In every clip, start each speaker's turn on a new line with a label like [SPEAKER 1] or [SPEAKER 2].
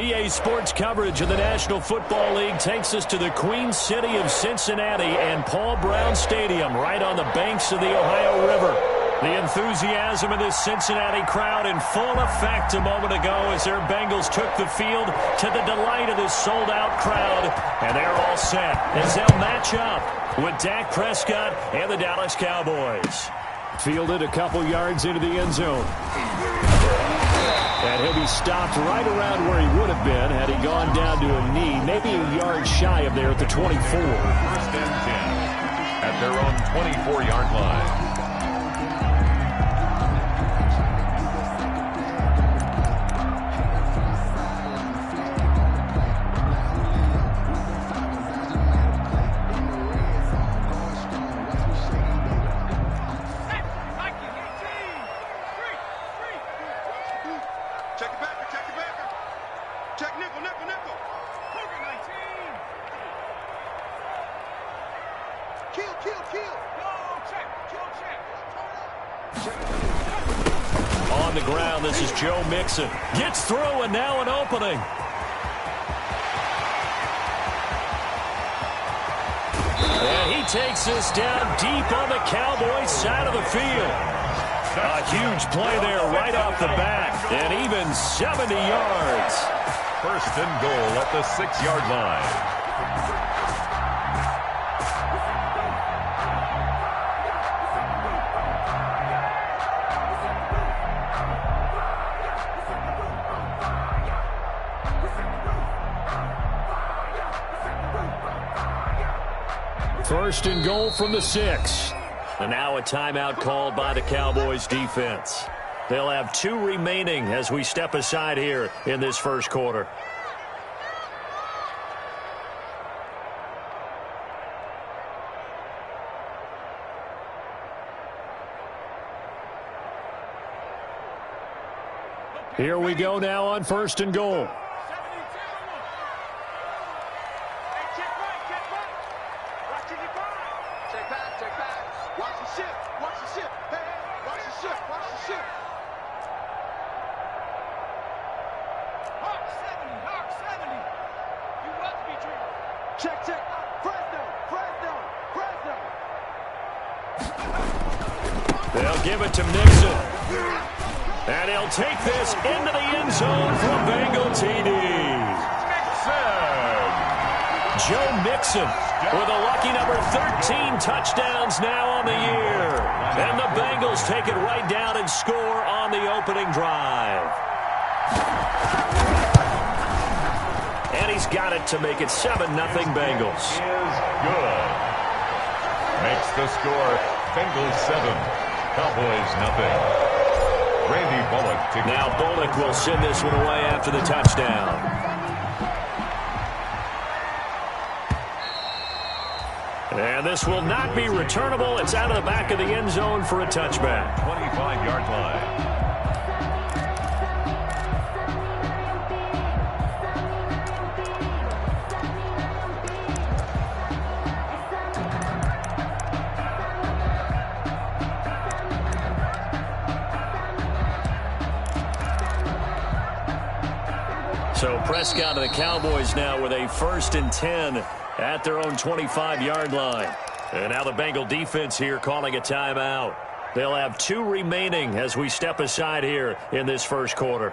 [SPEAKER 1] EA Sports coverage of the National Football League takes us to the Queen City of Cincinnati and Paul Brown Stadium right on the banks of the Ohio River. The enthusiasm of this Cincinnati crowd in full effect a moment ago as their Bengals took the field to the delight of this sold-out crowd. And they're all set as they'll match up with Dak Prescott and the Dallas Cowboys. Fielded a couple yards into the end zone. And he'll be stopped right around where he would have been had he gone down to a knee, maybe a yard shy of there at the 24.
[SPEAKER 2] First and 10 at their own 24-yard line.
[SPEAKER 1] On the ground, this is Joe Mixon. Gets through and now an opening. And he takes this down deep on the Cowboys side of the field. A huge play there right off the bat. And even 70 yards.
[SPEAKER 2] First and goal at the 6-yard line.
[SPEAKER 1] First and goal from the 6. And now a timeout called by the Cowboys defense. They'll have 2 remaining as we step aside here in this first quarter. Here we go now on first and goal. They'll give it to Mixon. And he'll take this into the end zone for a Bengal TD. Joe Mixon with a lucky number 13 touchdowns now on the year. And the Bengals take it right down and score on the opening drive. And he's got it to make it 7-0 Bengals.
[SPEAKER 2] Is good. Makes the score Bengals 7, Cowboys nothing. Randy Bullock.
[SPEAKER 1] Now Bullock will send this one away after the touchdown. And this will not be returnable. It's out of the back of the end zone for a touchback.
[SPEAKER 2] 25-yard line.
[SPEAKER 1] So Prescott and the Cowboys now with a 1st and 10 at their own 25-yard line. And now the Bengal defense here calling a timeout. They'll have 2 remaining as we step aside here in this first quarter.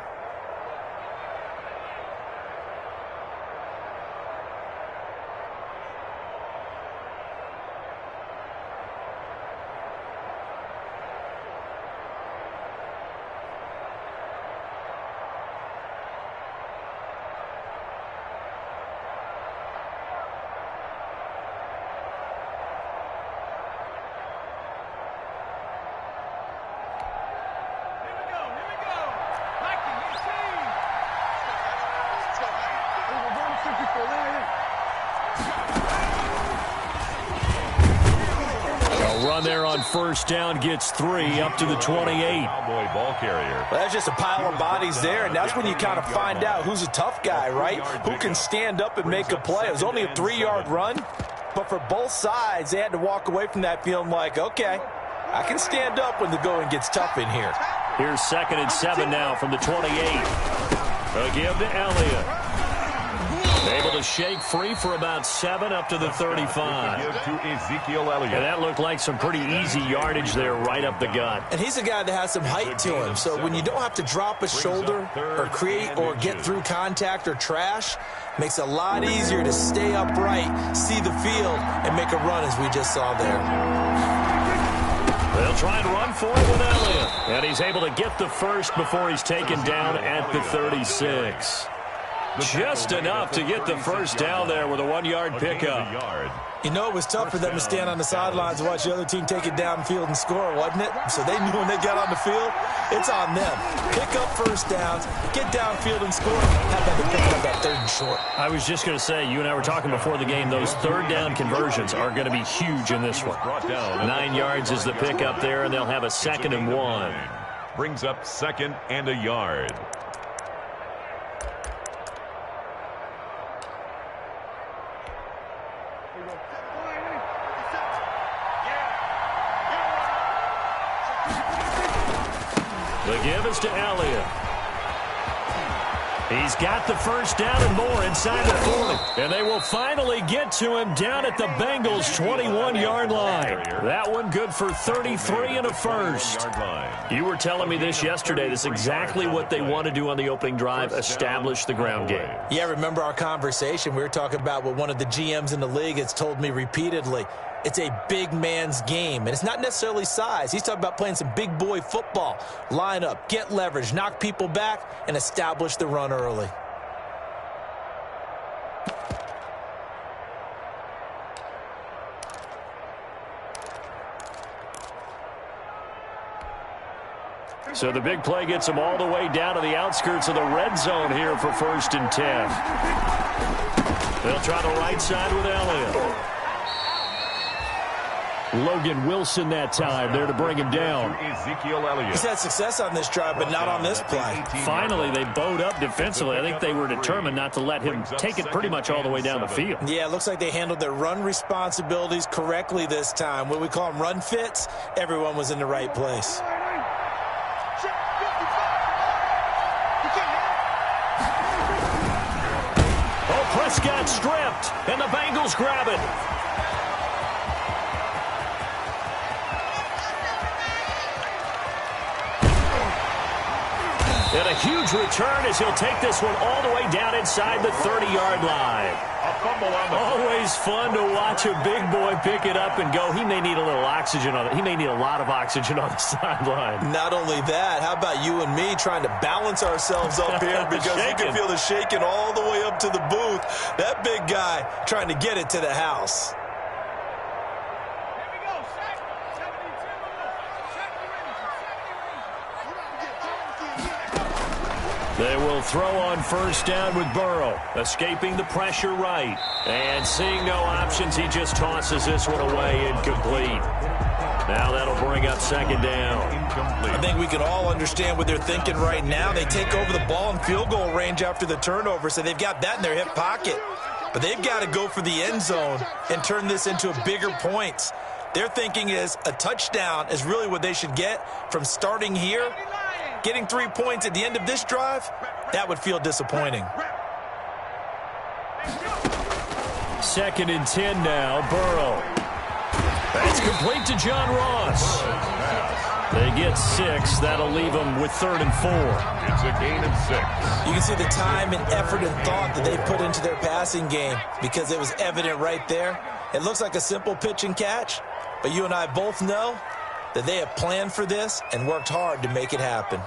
[SPEAKER 1] Run there on first down gets 3 up to the 28.
[SPEAKER 2] Cowboy ball carrier.
[SPEAKER 3] Well, that's just a pile of bodies there, and that's when you kind of find out who's a tough guy, right? Who can stand up and make a play. It was only a 3-yard run, but for both sides, they had to walk away from that feeling like, okay, I can stand up when the going gets tough in here.
[SPEAKER 1] Here's 2nd and 7 now from the 28. A give to Elliott. Able to shake free for about 7 up to the 35.
[SPEAKER 2] Give to Ezekiel Elliott.
[SPEAKER 1] And that looked like some pretty easy yardage there right up the gut.
[SPEAKER 3] And he's a guy that has some height to him. So when you don't have to drop a shoulder or create or get through contact or trash, makes it a lot easier to stay upright, see the field, and make a run as we just saw there.
[SPEAKER 1] They'll try and run for it with Elliott. And he's able to get the first before he's taken down at the 36. Just enough to get the first down there with a 1-yard pickup.
[SPEAKER 3] You know, it was tough for them to stand on the sidelines and watch the other team take it downfield and score, wasn't it? So they knew when they got on the field, it's on them. Pick up first downs, get downfield and score. How about they pick up that 3rd and short?
[SPEAKER 1] I was just going to say, you and I were talking before the game, those 3rd down conversions are going to be huge in this one. 9 yards is the pickup there, and they'll have a 2nd and 1.
[SPEAKER 2] Brings up 2nd and a yard.
[SPEAKER 1] The give is to Elliott. He's got the first down and more inside the 40. And they will finally get to him down at the Bengals' 21-yard line. That one good for 33 and a first. You were telling me this yesterday. This is exactly what they want to do on the opening drive, establish the ground game.
[SPEAKER 3] Yeah, remember our conversation. We were talking about what one of the GMs in the league has told me repeatedly. It's a big man's game, and it's not necessarily size. He's talking about playing some big boy football. Line up, get leverage, knock people back, and establish the run early.
[SPEAKER 1] So the big play gets them all the way down to the outskirts of the red zone here for 1st and 10. They'll try the right side with Elliott. Logan Wilson that time there to bring him down.
[SPEAKER 2] Ezekiel Elliott.
[SPEAKER 3] He's had success on this drive, but not on this play.
[SPEAKER 1] Finally, they bowed up defensively. I think they were determined not to let him take it pretty much all the way down the field.
[SPEAKER 3] Yeah, it looks like they handled their run responsibilities correctly this time. What we call them run fits, everyone was in the right place.
[SPEAKER 1] Oh, Prescott stripped, and the Bengals grab it. And a huge return as he'll take this one all the way down inside the 30-yard line. Always fun to watch a big boy pick it up and go. He may need a little oxygen on it. He may need a lot of oxygen on the sideline.
[SPEAKER 3] Not only that, how about you and me trying to balance ourselves up here because you can feel the shaking all the way up to the booth. That big guy trying to get it to the house.
[SPEAKER 1] They will throw on 1st down with Burrow, escaping the pressure right. And seeing no options, he just tosses this one away incomplete. Now that'll bring up 2nd down.
[SPEAKER 3] I think we can all understand what they're thinking right now. They take over the ball in field goal range after the turnover, so they've got that in their hip pocket. But they've got to go for the end zone and turn this into bigger points. Their thinking is a touchdown is really what they should get from starting here. Getting 3 points at the end of this drive, that would feel disappointing.
[SPEAKER 1] 2nd and 10 now, Burrow. That's complete to John Ross. They get 6. That'll leave them with 3rd and 4.
[SPEAKER 2] It's a gain of 6.
[SPEAKER 3] You can see the time and effort and thought that they put into their passing game because it was evident right there. It looks like a simple pitch and catch, but you and I both know that they have planned for this and worked hard to make it happen.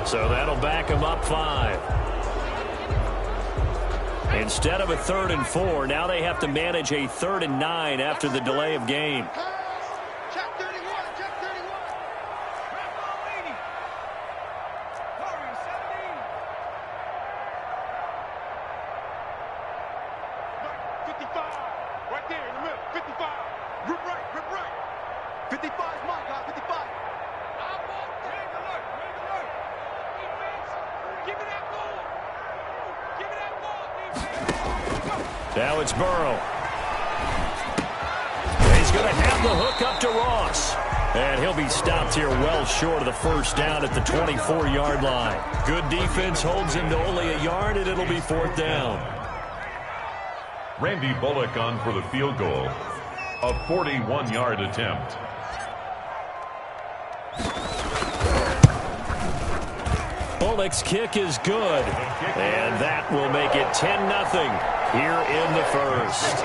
[SPEAKER 1] So that'll back them up 5. Instead of a 3rd and 4, now they have to manage a 3rd and 9 after the delay of game.
[SPEAKER 4] Check 31, check 31. Red ball 80. Warriors 17. Right, 55. Right there in the middle. 55. Rip right, rip right. 55 is my guy, 55. Red alert, red alert.
[SPEAKER 1] Now it's Burrow. He's going to have the hook up to Ross. And he'll be stopped here well short of the first down at the 24-yard line. Good defense holds him to only a yard, and it'll be fourth down.
[SPEAKER 2] Randy Bullock on for the field goal. A 41-yard attempt.
[SPEAKER 1] Bullock's kick is good. And that will make it 10-0 here in the first.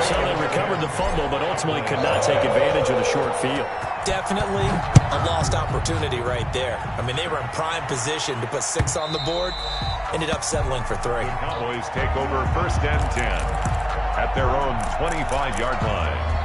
[SPEAKER 1] So they recovered the fumble, but ultimately could not take advantage of the short field.
[SPEAKER 3] Definitely a lost opportunity right there. I mean, they were in prime position to put 6 on the board. Ended up settling for 3.
[SPEAKER 2] The Cowboys take over first and 10 at their own 25-yard line.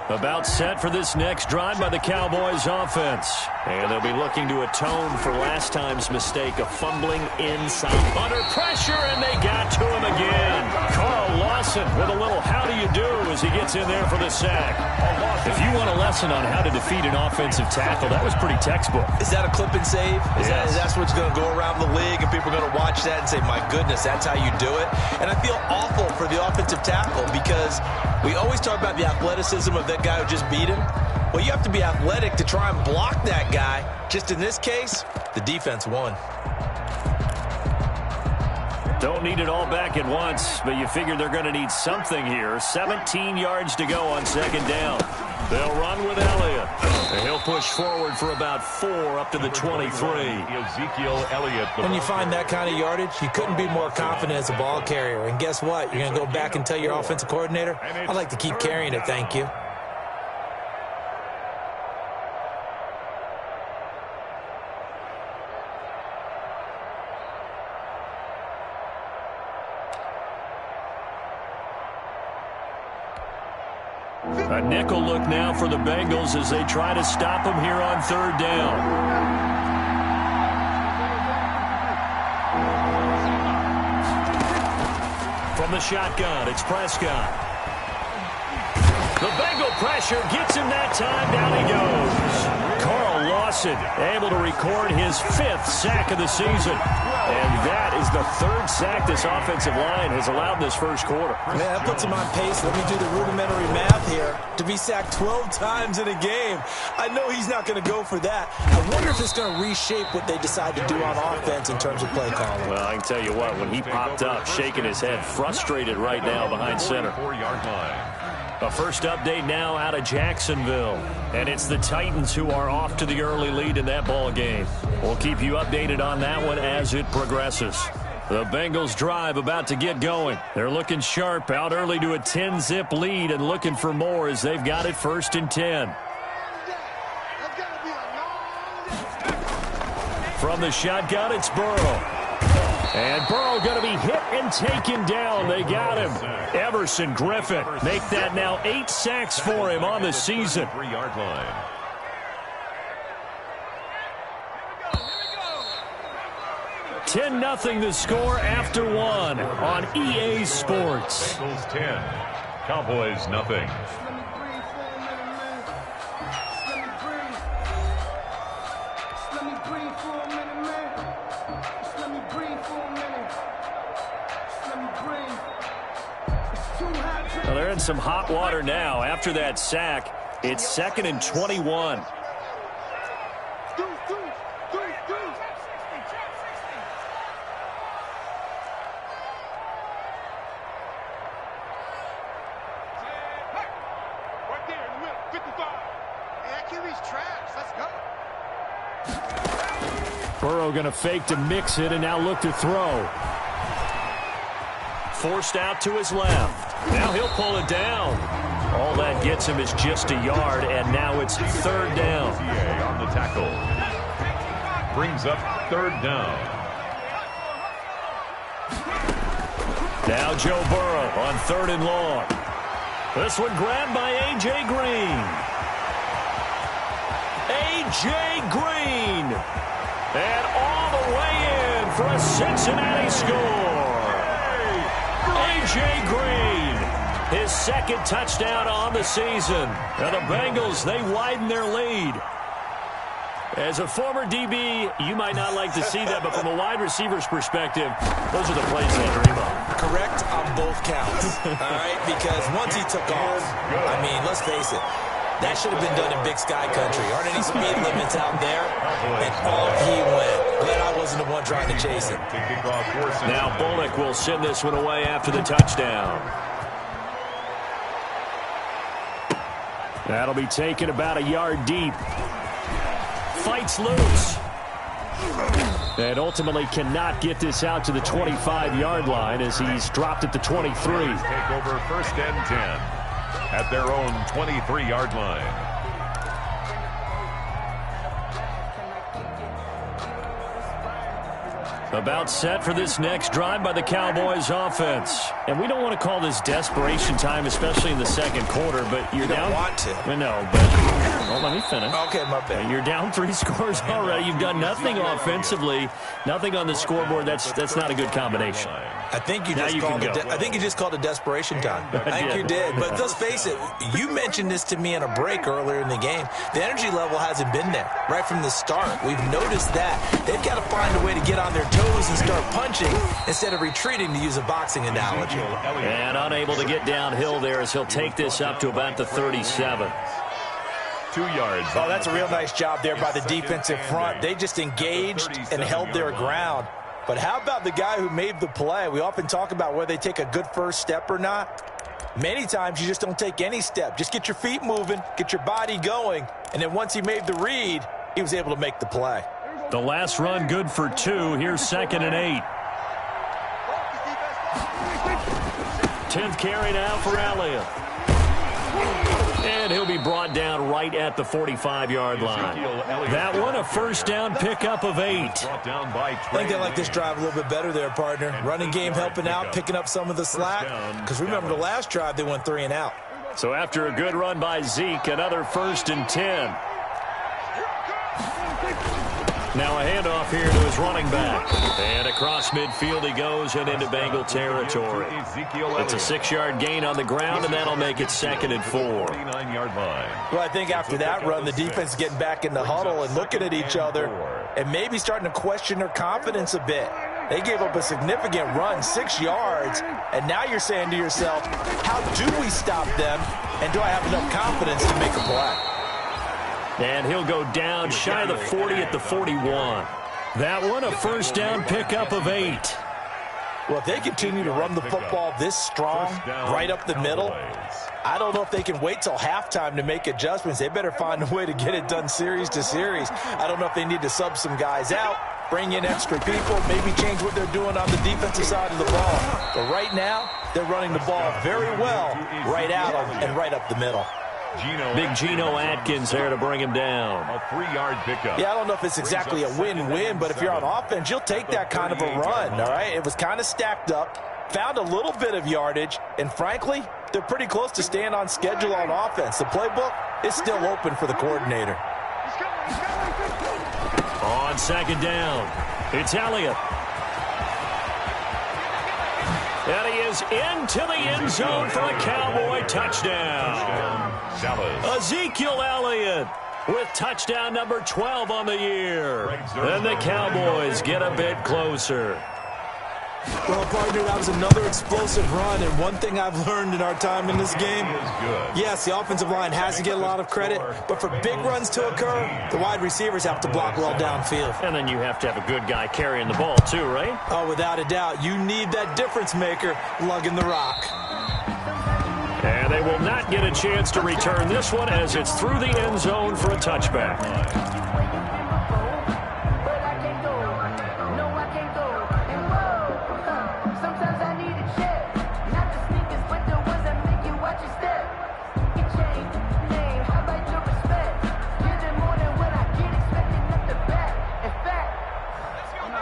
[SPEAKER 1] About set for this next drive by the Cowboys offense. And they'll be looking to atone for last time's mistake of fumbling inside. Under pressure, and they got to him again. Carl Lawson with a little how do you do as he gets in there for the sack. If you want a lesson on how to defeat an offensive tackle, that was pretty textbook.
[SPEAKER 3] Is that a clip and save? Is
[SPEAKER 1] Yes.
[SPEAKER 3] that's what's going to go around the league, and people are going to watch that and say, my goodness, that's how you do it? And I feel awful for the offensive tackle because we always talk about the athleticism of that guy who just beat him. Well, you have to be athletic to try and block that guy. Just in this case, the defense won.
[SPEAKER 1] Don't need it all back at once, but you figure they're going to need something here. 17 yards to go on second down. They'll run with Elliott. And he'll push forward for about 4 up to the 23.
[SPEAKER 2] Ezekiel Elliott.
[SPEAKER 3] When you find that kind of yardage, you couldn't be more confident as a ball carrier. And guess what? You're going to go back and tell your offensive coordinator, I'd like to keep carrying it, thank you.
[SPEAKER 1] A nickel look now for the Bengals as they try to stop him here on third down. From the shotgun, it's Prescott. The Bengal pressure gets him that time. Down he goes. Carl Lawson able to record his 5th sack of the season. And that is the 3rd sack this offensive line has allowed in this first quarter.
[SPEAKER 3] Man, that puts him on pace. Let me do the rudimentary math here. To be sacked 12 times in a game. I know he's not going to go for that. I wonder if it's going to reshape what they decide to do on offense in terms of play calling.
[SPEAKER 1] Well, I can tell you what, when he popped up, shaking his head, frustrated right now behind center.
[SPEAKER 2] 4-yard line.
[SPEAKER 1] A first update now out of Jacksonville. And it's the Titans who are off to the early lead in that ball game. We'll keep you updated on that one as it progresses. The Bengals drive about to get going. They're looking sharp, out early to a 10-zip lead and looking for more as they've got it 1st and 10. From the shotgun, it's Burrow. And Burrow going to be hit and taken down. They got him. Everson Griffin make that now 8 sacks for him on the season.
[SPEAKER 2] 3-yard line.
[SPEAKER 1] Ten 10-0 the score after 1 on EA Sports.
[SPEAKER 2] Bengals 10, Cowboys nothing.
[SPEAKER 1] Well, they're in some hot water now. After that sack, it's 2nd and 21. Burrow going to fake to mix it and now look to throw. Forced out to his left. Now he'll pull it down. All that gets him is just a yard, and now it's 3rd down.
[SPEAKER 2] On the tackle. Brings up 3rd down.
[SPEAKER 1] Now Joe Burrow on 3rd and long. This one grabbed by A.J. Green. A.J. Green. And all the way in for a Cincinnati score. A.J. Green, his 2nd touchdown on the season. And the Bengals, they widen their lead. As a former DB, you might not like to see that, but from a wide receiver's perspective, those are the plays they dream of.
[SPEAKER 3] Correct on both counts, all right? Because once he took off, I mean, let's face it, that should have been done in Big Sky Country. Aren't any speed limits out there? And off he went. Glad I wasn't the one trying to chase him.
[SPEAKER 1] Now Bullock will send this one away after the touchdown. That'll be taken about a yard deep. Fights loose. And ultimately cannot get this out to the 25-yard line as he's dropped at the 23.
[SPEAKER 2] Take over 1st and 10. At their own 23-yard line.
[SPEAKER 1] About set for this next drive by the Cowboys offense. And we don't want to call this desperation time, especially in the 2nd quarter, but you're down.
[SPEAKER 3] You don't want to.
[SPEAKER 1] I know, but well, let me finish.
[SPEAKER 3] Okay, my bad.
[SPEAKER 1] You're down 3 scores already. You've done nothing offensively, nothing on the scoreboard. That's not a good combination.
[SPEAKER 3] I think you just called it desperation time. I think you did. But let's face it, you mentioned this to me in a break earlier in the game. The energy level hasn't been there right from the start. We've noticed that. They've got to find a way to get on their toes and start punching instead of retreating, to use a boxing analogy.
[SPEAKER 1] And unable to get downhill there as he'll take this up to about the 37.
[SPEAKER 2] 2 yards.
[SPEAKER 3] Oh, that's a real nice job there by the defensive front. They just engaged and held their ground. But how about the guy who made the play? We often talk about whether they take a good first step or not. Many times you just don't take any step. Just get your feet moving, get your body going, and then once he made the read, he was able to make the play.
[SPEAKER 1] The last run good for 2. Here's 2nd and 8. 10th carry now for Elliott. And he'll be brought down right at the 45-yard line. That one a 1st down pickup of 8.
[SPEAKER 3] I think they like this drive a little bit better there, partner. Running game helping out, picking up some of the slack. Because remember, the last drive they went 3 and out.
[SPEAKER 1] So after a good run by Zeke, another 1st and 10. Now a handoff here to his running back. And across midfield he goes and into Bengal territory. It's a 6-yard gain on the ground, and that'll make it 2nd and 4.
[SPEAKER 3] Well, I think after that run, the defense is getting back in the huddle and looking at each other and maybe starting to question their confidence a bit. They gave up a significant run, 6 yards, and now you're saying to yourself, how do we stop them, and do I have enough confidence to make a play?
[SPEAKER 1] And he'll go down shy of the 40 at the 41. That one a 1st down pickup of 8.
[SPEAKER 3] Well, if they continue to run the football this strong, right up the middle, I don't know if they can wait till halftime to make adjustments. They better find a way to get it done series to series. I don't know if they need to sub some guys out, bring in extra people, maybe change what they're doing on the defensive side of the ball. But right now, they're running the ball very well right out and right up the middle.
[SPEAKER 1] Big Geno Atkins there to bring him down.
[SPEAKER 2] A 3-yard pickup.
[SPEAKER 3] Yeah, I don't know if it's exactly a win-win, but if you're on offense, you'll take that kind of a run, all right? It was kind of stacked up, found a little bit of yardage, and frankly, they're pretty close to staying on schedule on offense. The playbook is still open for the coordinator.
[SPEAKER 1] On second down, it's Elliott. And he is into the end zone for a Cowboy touchdown. Ezekiel Elliott with touchdown number 12 on the year. And the Cowboys get a bit closer.
[SPEAKER 3] Well, partner, that was another explosive run, and one thing I've learned in our time in this game, yes, the offensive line has to get a lot of credit, but for big runs to occur, the wide receivers have to block well downfield.
[SPEAKER 1] And then you have to have a good guy carrying the ball too, right?
[SPEAKER 3] Oh, without a doubt. You need that difference maker lugging the rock.
[SPEAKER 1] And they will not get a chance to return this one as it's through the end zone for a touchback.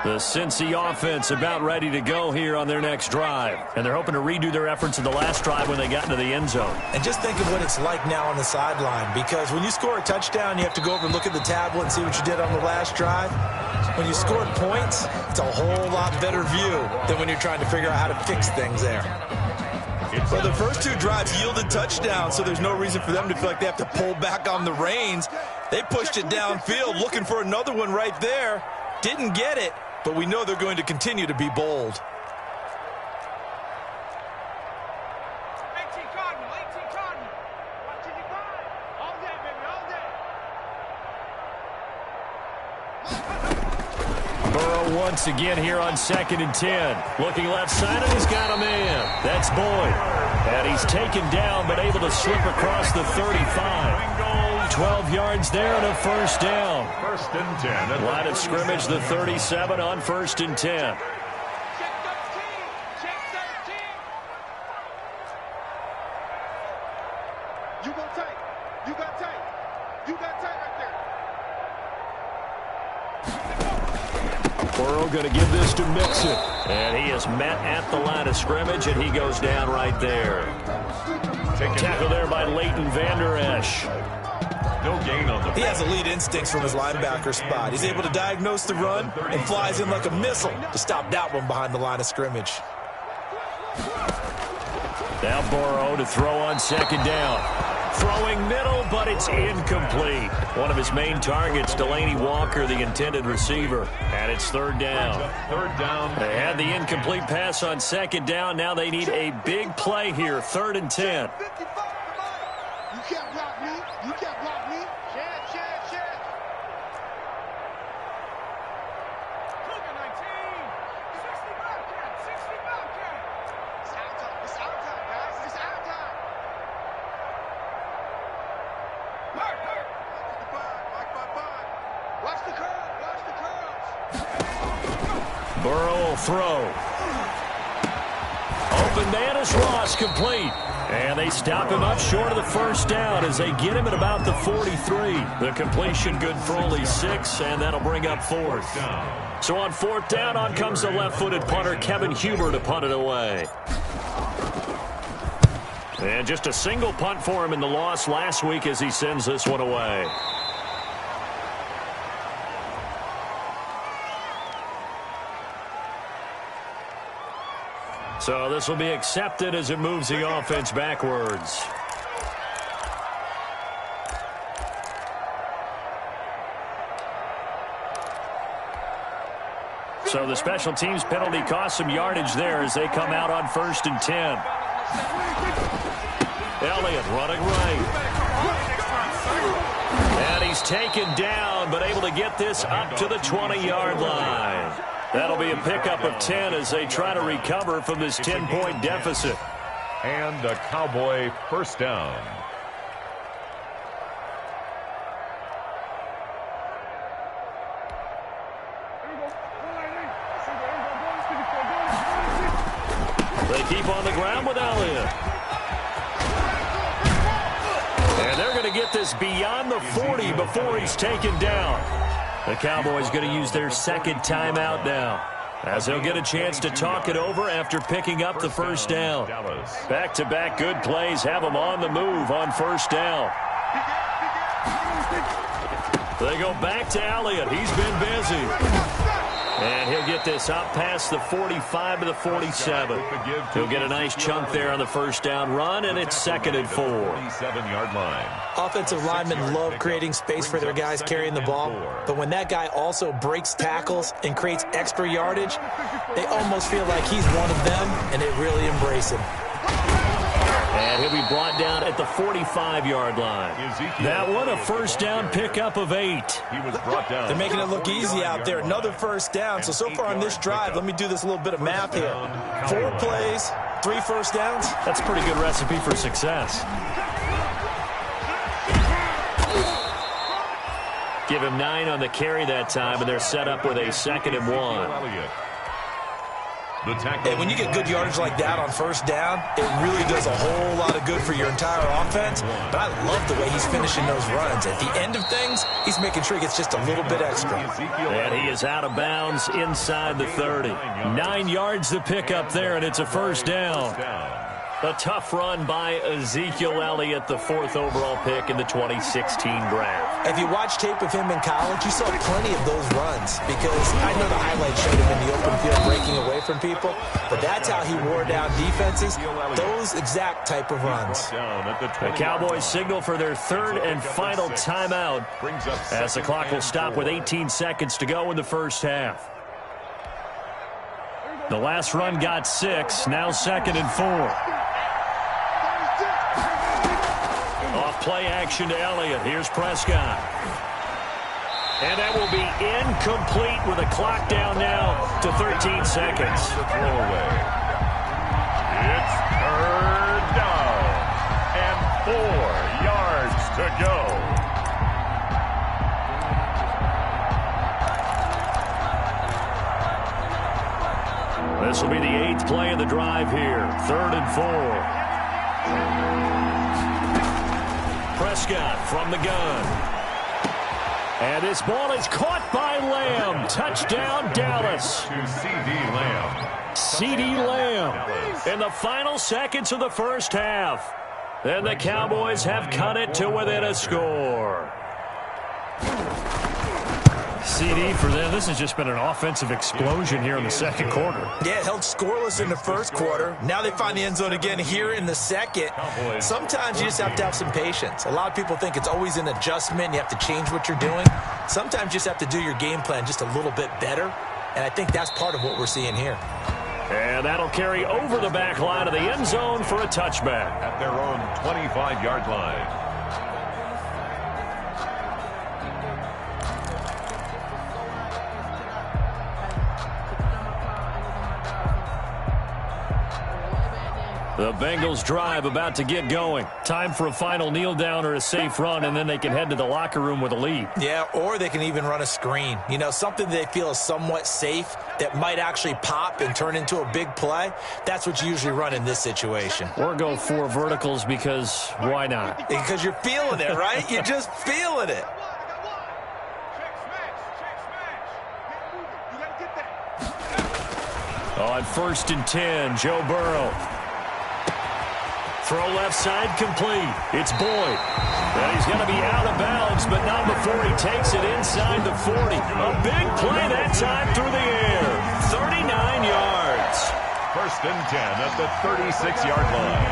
[SPEAKER 1] The Cincy offense about ready to go here on their next drive. And they're hoping to redo their efforts in the last drive when they got into the end zone.
[SPEAKER 3] And just think of what it's like now on the sideline, because when you score a touchdown, you have to go over and look at the tablet and see what you did on the last drive. When you scored points, it's a whole lot better view than when you're trying to figure out how to fix things there. Well, the first two drives yielded touchdowns, so there's no reason for them to feel like they have to pull back on the reins. They pushed it downfield, looking for another one right there. Didn't get it. But we know they're going to continue to be bold.
[SPEAKER 4] 18 Cardinal, 18 Cardinal. Watching you grind. All day, baby, all day.
[SPEAKER 1] Burrow once again here on 2nd and 10. Looking left side, and he's got a man. That's Boyd. And he's taken down, but able to slip across the 35. 12 yards there and a first down.
[SPEAKER 2] 1st and 10.
[SPEAKER 1] Line of scrimmage, the 37 on 1st and 10.
[SPEAKER 4] Check 13. Check 13. You go tight. You got tight. You got tight right there.
[SPEAKER 1] Burrow going to give this to Mixon. And he is met at the line of scrimmage, and he goes down right there. Tackle there by Leighton Vander Esch.
[SPEAKER 2] No gain on the
[SPEAKER 3] He has elite instincts from his linebacker spot. He's able to diagnose the run and flies in like a missile to stop that one behind the line of scrimmage.
[SPEAKER 1] Now Burrow to throw on 2nd down. Throwing middle, but it's incomplete. One of his main targets, Delaney Walker, the intended receiver. And it's 3rd down.
[SPEAKER 2] 3rd down.
[SPEAKER 1] They had the incomplete pass on 2nd down. Now they need a big play here, 3rd and 10.
[SPEAKER 4] You can't block me. You can't block me. Shed, shed, shed. Cougar 19. 60 Bobcat. 60 Bobcat. It's our time. It's our time, guys. It's our time. Hurt, hurt. 55. Watch the curve. Watch the curves.
[SPEAKER 1] Burrow will throw. Open man is Ross, complete. And they stop him up short of the first down as they get him at about the 43. The completion good for only 6, and that'll bring up 4th. So on 4th down, on comes the left-footed punter, Kevin Huber, to punt it away. And just a single punt for him in the loss last week as he sends this one away. So this will be accepted as it moves the offense backwards. So the special teams penalty cost some yardage there as they come out on 1st and 10. Elliott running right. And he's taken down, but able to get this up to the 20-yard line. That'll be a pickup of 10 as they try to recover from this 10-point deficit.
[SPEAKER 2] And a Cowboy first down.
[SPEAKER 1] They keep on the ground with Elliott. And this beyond the 40 before he's taken down. The Cowboys going to use their second timeout now, as they'll get a chance to talk it over after picking up the first down. Back-to-back good plays have them on the move on first down. They go back to Elliott. He's been busy. And he'll get this up past the 45 to the 47. He'll get a nice chunk there on the first down run, and it's 2nd and 4.
[SPEAKER 2] 47-yard line.
[SPEAKER 3] Offensive linemen love creating space for their guys carrying the ball, but when that guy also breaks tackles and creates extra yardage, they almost feel like he's one of them, and they really embrace him.
[SPEAKER 1] And he'll be brought down at the 45-yard line. That one, a first down pickup of 8.
[SPEAKER 2] He was brought down.
[SPEAKER 3] They're making it look easy out there. Another first down. So far on this drive, let me do this little bit of math here. 4 plays, 3 first downs.
[SPEAKER 1] That's a pretty good recipe for success. Give him 9 on the carry that time, and they're set up with a 2nd and 1.
[SPEAKER 3] And when you get good yardage like that on first down, it really does a whole lot of good for your entire offense. But I love the way he's finishing those runs. At the end of things, he's making sure he gets just a little bit extra.
[SPEAKER 1] And he is out of bounds inside the 30. 9 yards to pick up there, and it's a first down. A tough run by Ezekiel Elliott, the 4th overall pick in the 2016 draft.
[SPEAKER 3] If you watch tape of him in college, you saw plenty of those runs, because I know the highlights showed him in the open field breaking away from people, but that's how he wore down defenses, those exact type of runs.
[SPEAKER 1] The Cowboys signal for their 3rd and final timeout, as the clock will stop with 18 seconds to go in the first half. The last run got 6, now 2nd and 4. Play action to Elliott. Here's Prescott. And that will be incomplete with a clock down now to 13 seconds.
[SPEAKER 2] Throwaway. It's 3rd down and 4 yards to go.
[SPEAKER 1] This will be the 8th play of the drive here. 3rd and 4. Prescott from the gun. And this ball is caught by Lamb. Touchdown, Dallas.
[SPEAKER 2] To C.D. Lamb.
[SPEAKER 1] C.D. Lamb in the final seconds of the first half. And the Cowboys have cut it to within a score. CD for them. This has just been an offensive explosion here in the second quarter.
[SPEAKER 3] Yeah, held scoreless in the first quarter. Now they find the end zone again here in the second. Sometimes you just have to have some patience. A lot of people think it's always an adjustment. You have to change what you're doing. Sometimes you just have to do your game plan just a little bit better. And I think that's part of what we're seeing here.
[SPEAKER 1] And that'll carry over the back line of the end zone for a touchback.
[SPEAKER 2] At their own 25-yard line.
[SPEAKER 1] The Bengals drive about to get going. Time for a final kneel down or a safe run, and then they can head to the locker room with a lead.
[SPEAKER 3] Yeah, or they can even run a screen. You know, something they feel is somewhat safe that might actually pop and turn into a big play. That's what you usually run in this situation.
[SPEAKER 1] Or go 4 verticals because why not?
[SPEAKER 3] Because you're feeling it, right? You're just feeling it.
[SPEAKER 1] On 1st and 10, Joe Burrow. Throw left side complete. It's Boyd. And he's going to be out of bounds, but not before he takes it inside the 40. A big play that time through the air. 39 yards.
[SPEAKER 2] 1st and 10 at the 36-yard
[SPEAKER 1] line.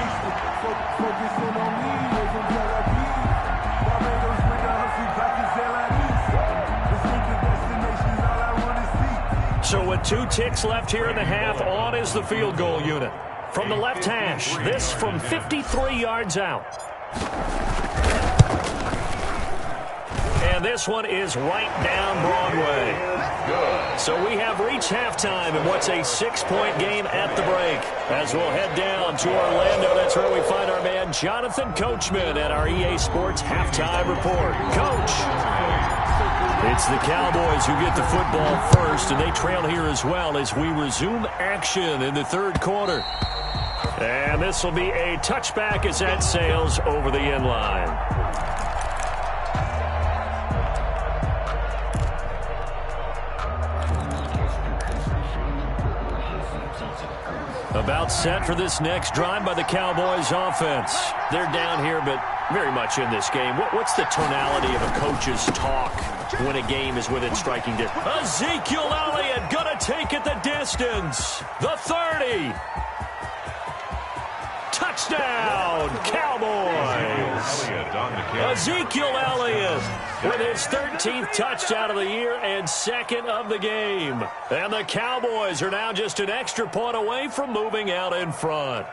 [SPEAKER 1] So with 2 ticks left here in the half, on is the field goal unit. From the left hash, this from 53 yards out. And this one is right down Broadway. So we have reached halftime in what's a 6-point game at the break. As we'll head down to Orlando, that's where we find our man Jonathan Coachman at our EA Sports Halftime Report. Coach. It's the Cowboys who get the football first, and they trail here as well as we resume action in the 3rd quarter. And this will be a touchback as that sails over the end line. About set for this next drive by the Cowboys offense. They're down here, but very much in this game. What's the tonality of a coach's talk when a game is within striking distance? Ezekiel Elliott going to take it the distance. The 30. Touchdown, Cowboys. Ezekiel Elliott with his 13th touchdown of the year and second of the game. And the Cowboys are now just an extra point away from moving out in front.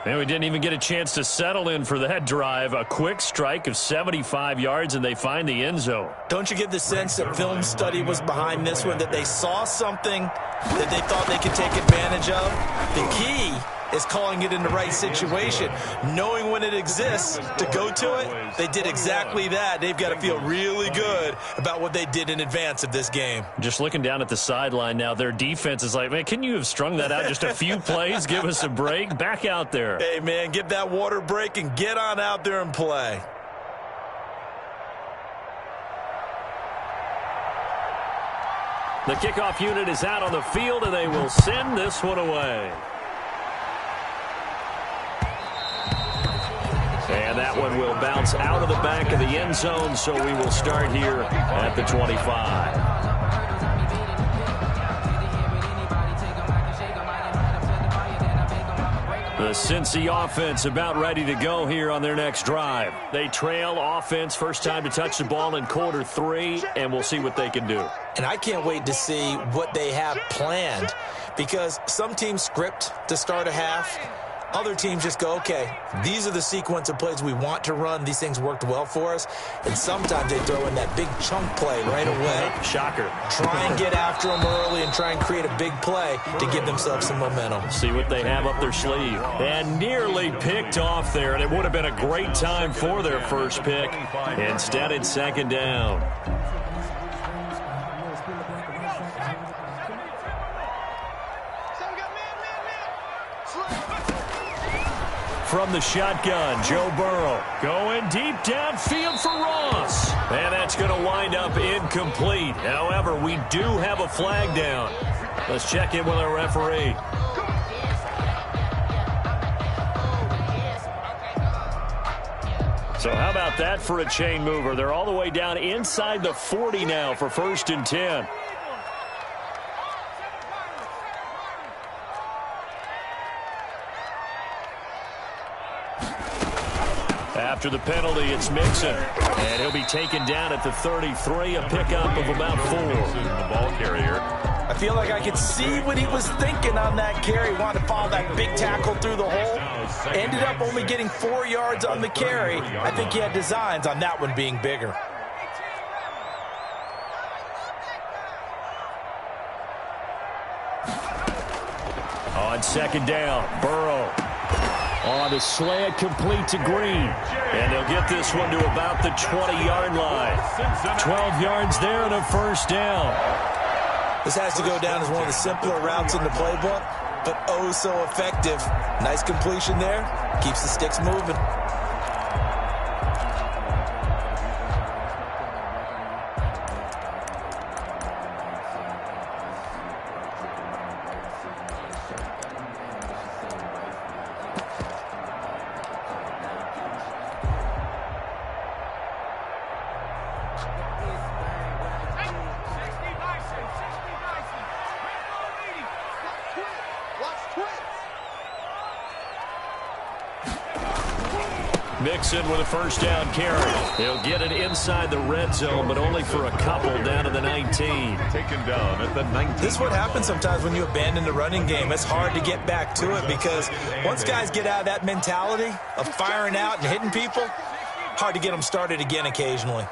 [SPEAKER 1] And we didn't even get a chance to settle in for that drive. A quick strike of 75 yards, and they find the end zone.
[SPEAKER 3] Don't you get the sense that film study was behind this one, that they saw something that they thought they could take advantage of? The key is calling it in the right situation, knowing when it exists to go to it. They did exactly that. They've got to feel really good about what they did in advance of this game.
[SPEAKER 1] Just looking down at the sideline now, their defense is like, man, can you have strung that out just a few plays? Give us a break. Back out there.
[SPEAKER 3] Hey, man, give that water break and get on out there and play.
[SPEAKER 1] The kickoff unit is out on the field, and they will send this one away. And that one will bounce out of the back of the end zone, so we will start here at the 25. The Cincy offense about ready to go here on their next drive. They trail offense, first time to touch the ball in quarter 3, and we'll see what they can do.
[SPEAKER 3] And I can't wait to see what they have planned, because some teams script to start a half. Other teams just go, okay, these are the sequence of plays we want to run. These things worked well for us. And sometimes they throw in that big chunk play right away.
[SPEAKER 1] Shocker.
[SPEAKER 3] Try and get after them early and try and create a big play to give themselves some momentum.
[SPEAKER 1] See what they have up their sleeve. And nearly picked off there, and it would have been a great time for their first pick. Instead, it's second down. From the shotgun, Joe Burrow going deep downfield for Ross. And that's going to wind up incomplete. However, we do have a flag down. Let's check in with our referee. So how about that for a chain mover? They're all the way down inside the 40 now for 1st and 10. After the penalty, it's Mixon. And he'll be taken down at the 33, a pickup of about 4.
[SPEAKER 2] The ball carrier.
[SPEAKER 3] I feel like I could see what he was thinking on that carry. Wanted to follow that big tackle through the hole. Ended up only getting 4 yards on the carry. I think he had designs on that one being bigger.
[SPEAKER 1] On second down, Burrow. On the slant, complete to Green. And they'll get this one to about the 20-yard line. 12 yards there and a first down.
[SPEAKER 3] This has to go down as one of the simpler routes in the playbook, but oh so effective. Nice completion there. Keeps the sticks moving.
[SPEAKER 1] Mixon with a first down carry. He'll get it inside the red zone, but only for a couple down to the 19.
[SPEAKER 2] Taken down at the 19.
[SPEAKER 3] This is what happens sometimes when you abandon the running game. It's hard to get back to it because once guys get out of that mentality of firing out and hitting people, hard to get them started again occasionally.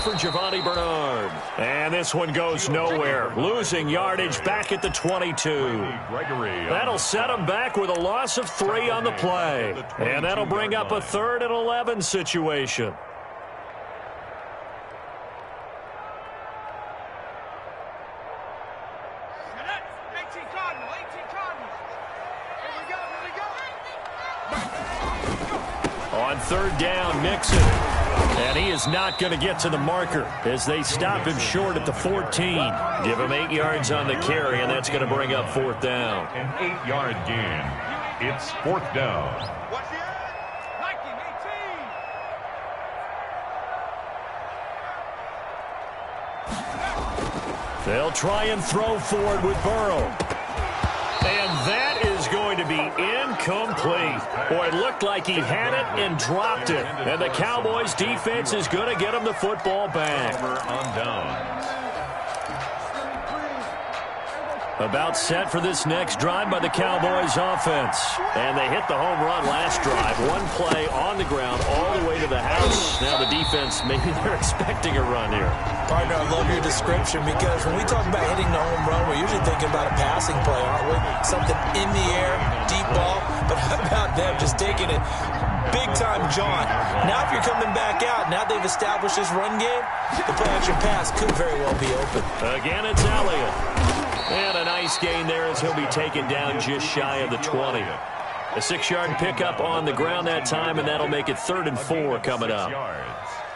[SPEAKER 1] For Giovanni Bernard. And this one goes nowhere. Losing yardage back at the 22. That'll set him back with a loss of 3 on the play. And that'll bring up a 3rd and 11 situation. Mixon. And he is not going to get to the marker as they stop him short at the 14. Give him 8 yards on the carry, and that's going to bring up 4th down.
[SPEAKER 2] An 8-yard gain. It's 4th down.
[SPEAKER 4] What's the end? 19-18.
[SPEAKER 1] They'll try and throw forward with Burrow. And that is going to be incomplete. Boy, it looked like he had it and dropped it. And the Cowboys defense is going to get him the football back.
[SPEAKER 2] On downs.
[SPEAKER 1] About set for this next drive by the Cowboys offense. And they hit the home run last drive. One play on the ground all the way to the house. Now the defense, maybe they're expecting a run here.
[SPEAKER 3] Partner, I love your description because when we talk about hitting the home run, we're usually thinking about a passing play, aren't we? Something in the air, deep ball. But how about them just taking it big-time jaunt? Now if you're coming back out, now they've established this run game, the play-action pass could very well be open.
[SPEAKER 1] Again, it's Elliott. And a nice gain there as he'll be taken down just shy of the 20. A 6-yard pickup on the ground that time, and that'll make it 3rd and 4 coming up.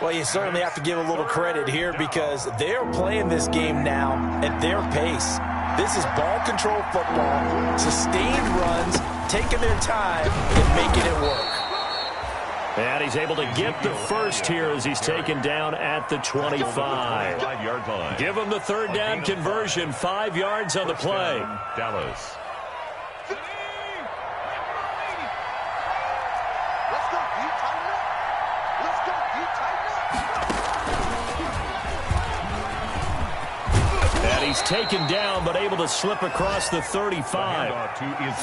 [SPEAKER 3] Well, you certainly have to give a little credit here because they are playing this game now at their pace. This is ball control football, sustained runs, taking their time and making it work.
[SPEAKER 1] And he's able to get the first here as he's taken down at the 25.
[SPEAKER 2] 5-yard line.
[SPEAKER 1] Give him the 3rd down conversion, 5 yards on the play.
[SPEAKER 2] Dallas.
[SPEAKER 4] Let's go, you tighten up. Let's go, you tighten up.
[SPEAKER 1] And he's taken down but able to slip across the 35.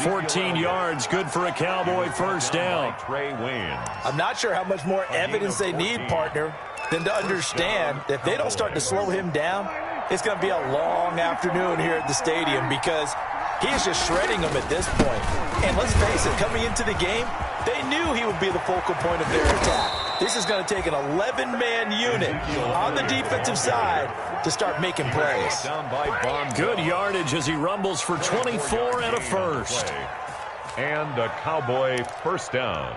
[SPEAKER 1] 14 yards, good for a Cowboy first down.
[SPEAKER 2] Trey wins.
[SPEAKER 3] I'm not sure how much more evidence they need, partner, than to understand that if they don't start to slow him down, it's going to be a long afternoon here at the stadium because he's just shredding them at this point. And let's face it, coming into the game, they knew he would be the focal point of their attack. This is going to take an 11-man unit on the defensive side to start making plays.
[SPEAKER 1] Good yardage as he rumbles for 24 and a first.
[SPEAKER 2] And a Cowboy first down.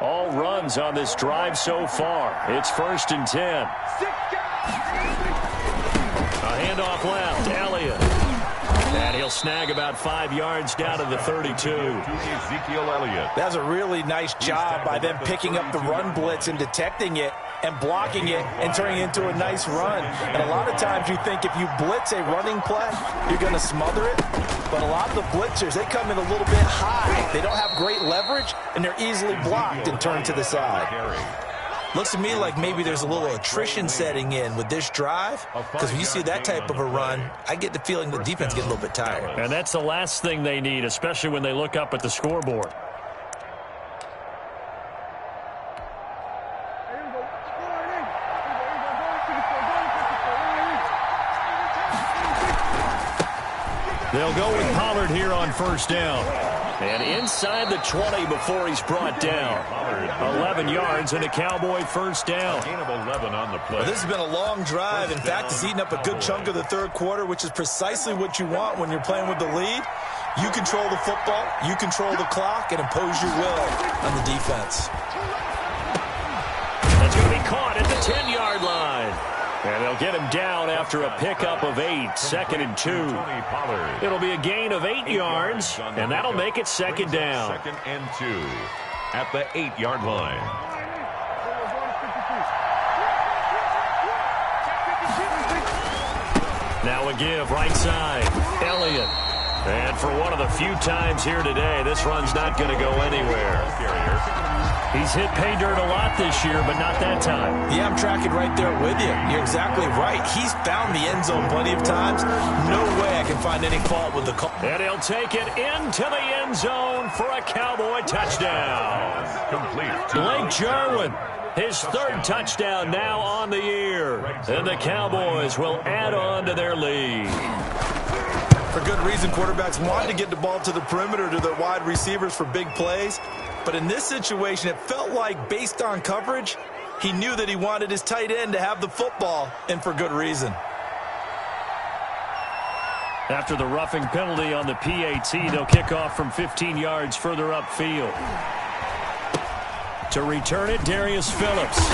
[SPEAKER 1] All runs on this drive so far. It's 1st and 10. A handoff left, Elliott. And he'll snag about 5 yards down to the 32.
[SPEAKER 2] Ezekiel Elliott.
[SPEAKER 3] That's a really nice job by them picking up the run blitz and detecting it and blocking it and turning it into a nice run. And a lot of times you think if you blitz a running play, you're going to smother it. But a lot of the blitzers, they come in a little bit high. They don't have great leverage, and they're easily blocked and turned to the side. Looks to me like maybe there's a little attrition setting in with this drive, because when you see that type of a run, I get the feeling the defense gets a little bit tired.
[SPEAKER 1] And that's the last thing they need, especially when they look up at the scoreboard. They'll go with Pollard here on first down. And inside the 20 before he's brought down. 11 yards and a Cowboy first down.
[SPEAKER 2] Gain of 11 on the play.
[SPEAKER 3] Well, this has been a long drive. In fact, it's eaten up a good chunk of the third quarter, which is precisely what you want when you're playing with the lead. You control the football, you control the clock, and impose your will on the defense.
[SPEAKER 1] That's going to be caught at the 10-yard line. And they'll get him down after a pickup of 8, 2nd and 2. It'll be a gain of 8 yards, and that'll make it 2nd down.
[SPEAKER 2] 2nd and 2 at the 8-yard line.
[SPEAKER 1] Now a give right side. Elliott. And for one of the few times here today, this run's not going to go anywhere. He's hit pay dirt a lot this year, but not that time.
[SPEAKER 3] Yeah, I'm tracking right there with you. You're exactly right. He's found the end zone plenty of times. No way I can find any fault with the call.
[SPEAKER 1] And he'll take it into the end zone for a Cowboy touchdown.
[SPEAKER 2] Complete.
[SPEAKER 1] Blake Jarwin, his 3rd touchdown now on the year. And the Cowboys will add on to their lead.
[SPEAKER 3] For good reason, quarterbacks want to get the ball to the perimeter to their wide receivers for big plays. But in this situation, it felt like, based on coverage, he knew that he wanted his tight end to have the football, and for good reason.
[SPEAKER 1] After the roughing penalty on the PAT, they'll kick off from 15 yards further upfield. To return it, Darius Phillips.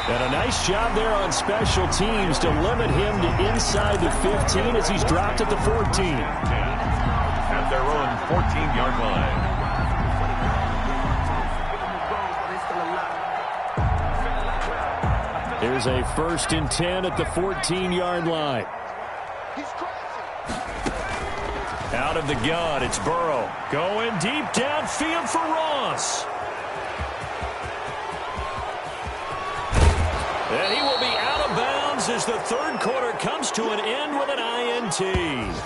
[SPEAKER 1] And a nice job there on special teams to limit him to inside the 15 as he's dropped at the 14.
[SPEAKER 2] At their own 14-yard line.
[SPEAKER 1] Here's a 1st and 10 at the 14-yard line. Out of the gun, it's Burrow. Going deep downfield for Ross. And he will be out of bounds as the 3rd quarter comes to an end with an INT.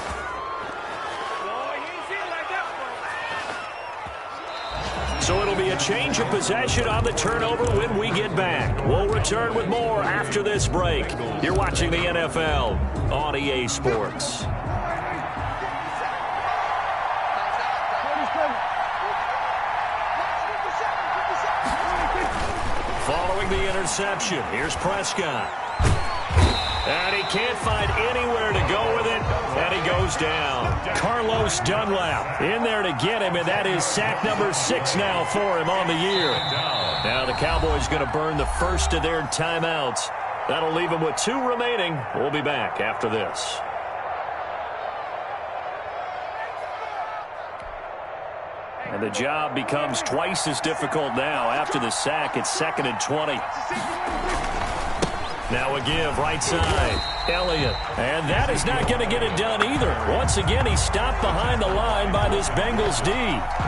[SPEAKER 1] So it'll be a change of possession on the turnover when we get back. We'll return with more after this break. You're watching the NFL on EA Sports. Following the interception, here's Prescott. And he can't find anywhere to go with it, and he goes down. Carlos Dunlap in there to get him, and that is sack number 6 now for him on the year. Now the Cowboys going to burn the first of their timeouts. That'll leave them with 2 remaining. We'll be back after this. And the job becomes twice as difficult now. After the sack, it's 2nd and 20. Now a give, right side. Elliott. And that is not going to get it done either. Once again, he's stopped behind the line by this Bengals D.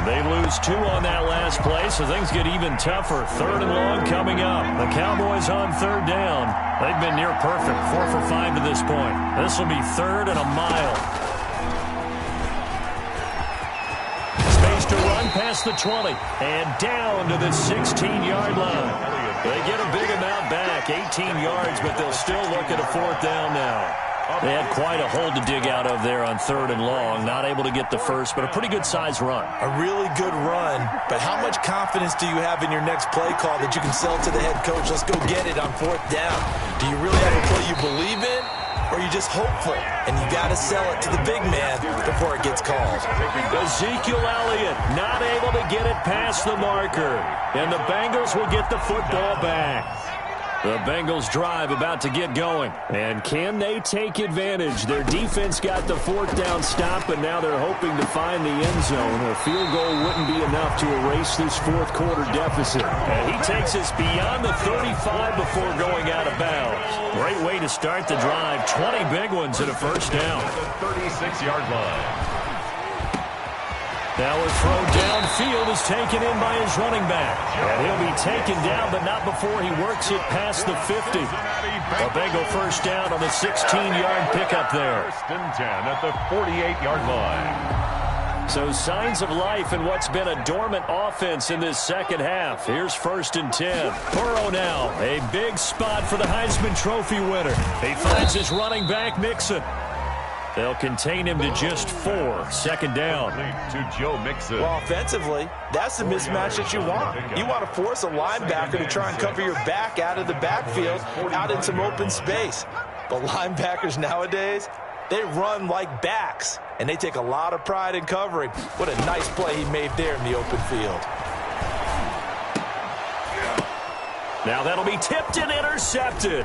[SPEAKER 1] They lose 2 on that last play, so things get even tougher. 3rd and long coming up. The Cowboys on 3rd down. They've been near perfect, 4 for 5 to this point. This will be 3rd and a mile. Space to run past the 20. And down to the 16-yard line. They get a big amount back, 18 yards, but they'll still look at a 4th down now. They had quite a hole to dig out of there on 3rd and long. Not able to get the first, but a pretty good-sized run.
[SPEAKER 3] A really good run, but how much confidence do you have in your next play call that you can sell to the head coach? Let's go get it on 4th down. Do you really have a play you believe in, or are you just hopeful? And you got to sell it to the big man before it gets called.
[SPEAKER 1] Ezekiel Elliott not able to get it past the marker. And the Bengals will get the football back. The Bengals drive about to get going. And can they take advantage? Their defense got the 4th down stop, and now they're hoping to find the end zone. A field goal wouldn't be enough to erase this 4th quarter deficit. And he takes us beyond the 35 before going out of bounds. Great way to start the drive. 20 big ones at a 1st down.
[SPEAKER 2] The 36-yard line.
[SPEAKER 1] Now a throw downfield is taken in by his running back. And he'll be taken down, but not before he works it past the 50. A Bengal 1st down on the 16-yard pickup there.
[SPEAKER 2] 1st and 10 at the 48-yard line.
[SPEAKER 1] So signs of life in what's been a dormant offense in this 2nd half. Here's 1st and 10. Burrow now, a big spot for the Heisman Trophy winner. He finds his running back, Mixon. They'll contain him to just 4. 2nd down.
[SPEAKER 2] To Joe Mixon.
[SPEAKER 3] Well, offensively, that's the mismatch that you want. You want to force a linebacker to try and cover your back out of the backfield, out in some open space. But linebackers nowadays, they run like backs, and they take a lot of pride in covering. What a nice play he made there in the open field.
[SPEAKER 1] Now that'll be tipped and intercepted.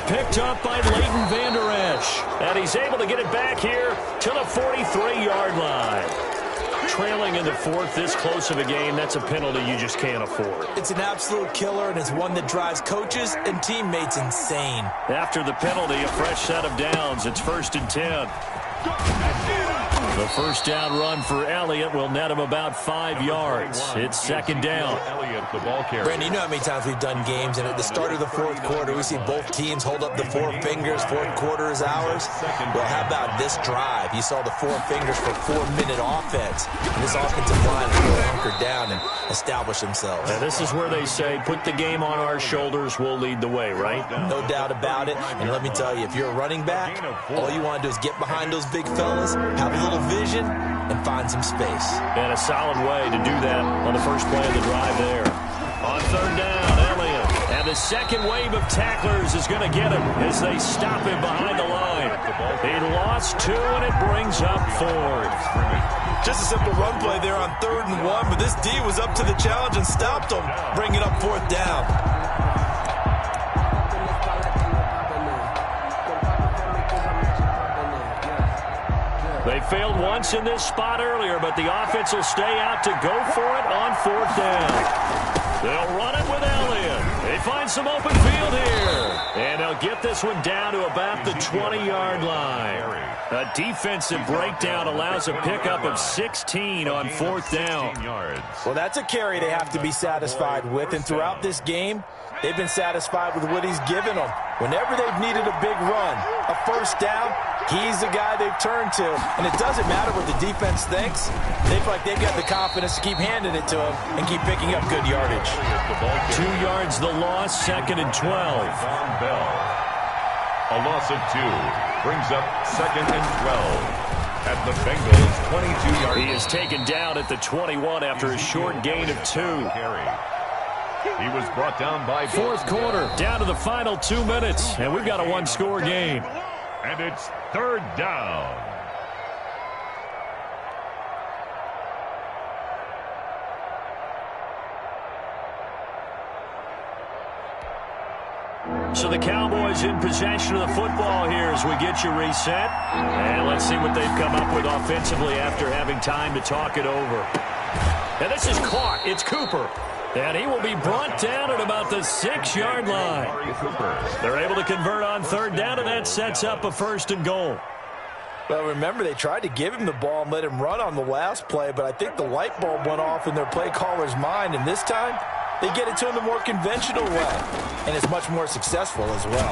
[SPEAKER 1] Picked up by Leighton Vander Esch. And he's able to get it back here to the 43-yard line. Trailing in the 4th, this close of a game, that's a penalty you just can't afford.
[SPEAKER 3] It's an absolute killer, and it's one that drives coaches and teammates insane.
[SPEAKER 1] After the penalty, a fresh set of downs. It's 1st and 10. The 1st down run for Elliott will net him about 5 yards. It's 2nd down.
[SPEAKER 3] Brandon, you know how many times we've done games, and at the start of the 4th quarter, we see both teams hold up the 4 fingers. 4th quarter is ours. Well, how about this drive? You saw the 4 fingers for 4-minute offense. And this offensive line is going to hunker down and establish themselves.
[SPEAKER 1] Now, this is where they say, put the game on our shoulders, we'll lead the way, right?
[SPEAKER 3] No doubt about it. And let me tell you, if you're a running back, all you want to do is get behind those big fellas, have a little vision, and find some space.
[SPEAKER 1] And a solid way to do that on the first play of the drive there. On 3rd down, Elliott. And the second wave of tacklers is going to get him as they stop him behind the line. He lost 2, and it brings up 4th.
[SPEAKER 3] Just a simple run play there on 3rd and 1, but this D was up to the challenge and stopped him, bringing up 4th down.
[SPEAKER 1] They failed once in this spot earlier, but the offense will stay out to go for it on 4th down. They'll run it with Elliott. They find some open field here. And they'll get this one down to about the 20-yard line. A defensive breakdown allows a pickup of 16 on 4th down.
[SPEAKER 3] Well, that's a carry they have to be satisfied with. And throughout this game, they've been satisfied with what he's given them. Whenever they've needed a big run, a 1st down, he's the guy they've turned to. And it doesn't matter what the defense thinks. They feel like they've got the confidence to keep handing it to him and keep picking up good yardage.
[SPEAKER 1] 2 yards the loss, 2nd and 12.
[SPEAKER 2] A loss of 2 brings up 2nd and 12 at the Bengals' 22-yard line.
[SPEAKER 1] He is taken down at the 21 after a short gain of 2.
[SPEAKER 2] He was brought down by
[SPEAKER 1] 4th quarter, down to the final 2 minutes, and we've got a 1-score game.
[SPEAKER 2] And it's 3rd down.
[SPEAKER 1] So the Cowboys in possession of the football here as we get you reset. And let's see what they've come up with offensively after having time to talk it over. And this is caught. It's Cooper. And he will be brought down at about the 6-yard line. They're able to convert on 3rd down, and that sets up a 1st and goal.
[SPEAKER 3] Well, remember, they tried to give him the ball and let him run on the last play, but I think the light bulb went off in their play caller's mind, and this time they get it to him the more conventional way, and it's much more successful as well.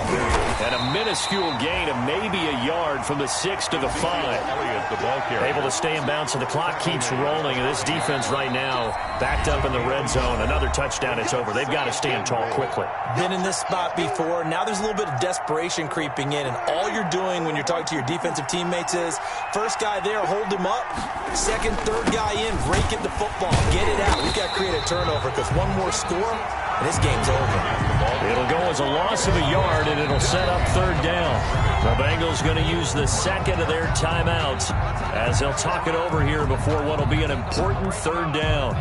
[SPEAKER 1] And a minuscule gain of maybe a yard from the 6 to the 5. Able to stay in bounds, so the clock keeps rolling, and this defense right now backed up in the red zone. Another touchdown, it's over. They've got to stand tall quickly.
[SPEAKER 3] Been in this spot before. Now there's a little bit of desperation creeping in, and all you're doing when you're talking to your defensive teammates is, first guy there, hold him up. Second, third guy in, rake at the football. Get it out. We've got to create a turnover because one more score, and this game's over.
[SPEAKER 1] It'll go as a loss of a yard, and it'll set up 3rd down. The Bengals going to use the 2nd of their timeouts as they'll talk it over here before what will be an important 3rd down.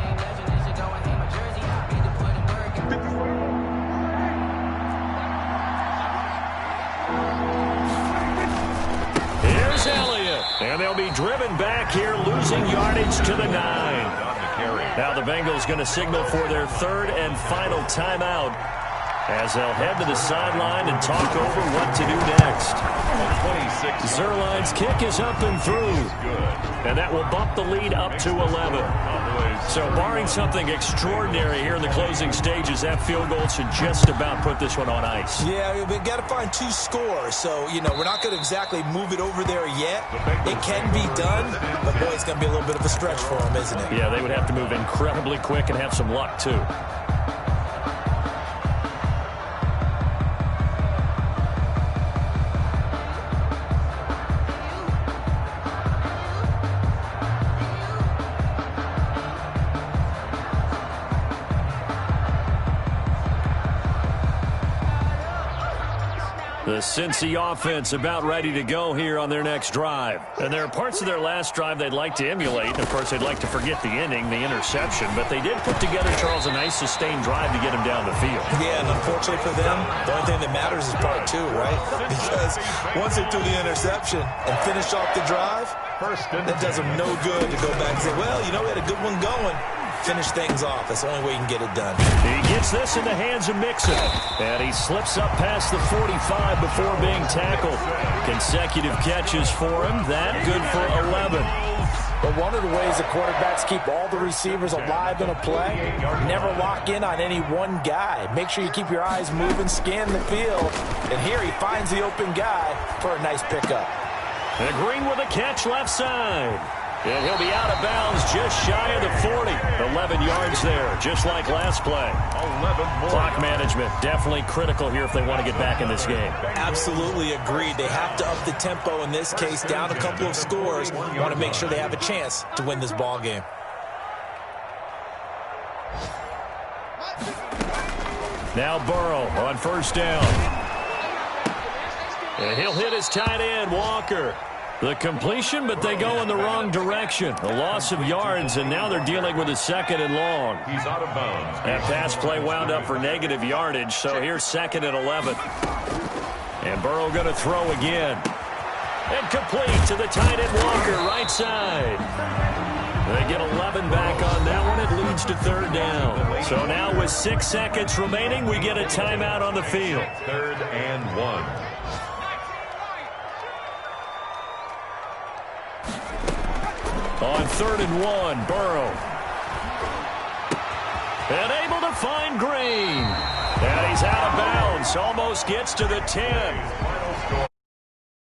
[SPEAKER 1] Here's Elliott, and they'll be driven back here, losing yardage to the 9. Now the Bengals going to signal for their 3rd and final timeout as they'll head to the sideline and talk over what to do next. Zerline's kick is up and through, and that will bump the lead up to 11. So barring something extraordinary here in the closing stages, that field goal should just about put this one on ice.
[SPEAKER 3] Yeah, we've got to find 2 scores. So, you know, we're not going to exactly move it over there yet. It can be done, but boy, it's going to be a little bit of a stretch for them, isn't it?
[SPEAKER 1] Yeah, they would have to move incredibly quick and have some luck, too. The Cincy offense about ready to go here on their next drive. And there are parts of their last drive they'd like to emulate. And of course, they'd like to forget the inning, the interception. But they did put together, Charles, a nice sustained drive to get him down the field.
[SPEAKER 3] Yeah, and unfortunately for them, the only thing that matters is part 2, right? Because once they threw the interception and finished off the drive, that does them no good to go back and say, well, you know, we had a good one going. Finish things off. That's the only way you can get it done.
[SPEAKER 1] He gets this in the hands of Mixon, and he slips up past the 45 before being tackled. Consecutive catches for him. That good for 11.
[SPEAKER 3] But one of the ways the quarterbacks keep all the receivers alive in a play, never lock in on any one guy. Make sure you keep your eyes moving, scan the field. And here he finds the open guy for a nice pickup.
[SPEAKER 1] And Green with a catch left side. And he'll be out of bounds just shy of the 40. 11 yards there, just like last play.
[SPEAKER 2] 11 more.
[SPEAKER 1] Clock management, definitely critical here if they want to get back in this game.
[SPEAKER 3] Absolutely agreed. They have to up the tempo in this case, down a couple of scores. Want to make sure they have a chance to win this ball game.
[SPEAKER 1] Now Burrow on first down. And he'll hit his tight end, Walker. The completion, but they go in the wrong direction. A loss of yards, and now they're dealing with a 2nd and long.
[SPEAKER 2] He's out of bounds.
[SPEAKER 1] That pass play wound up for negative yardage, so here's 2nd and 11. And Burrow going to throw again. And complete to the tight end, Walker, right side. They get 11 back on that one. It leads to 3rd down. So now with 6 seconds remaining, we get a timeout on the field.
[SPEAKER 2] 3rd and 1.
[SPEAKER 1] On 3rd and 1, Burrow. And able to find Green. And he's out of bounds. Almost gets to the 10.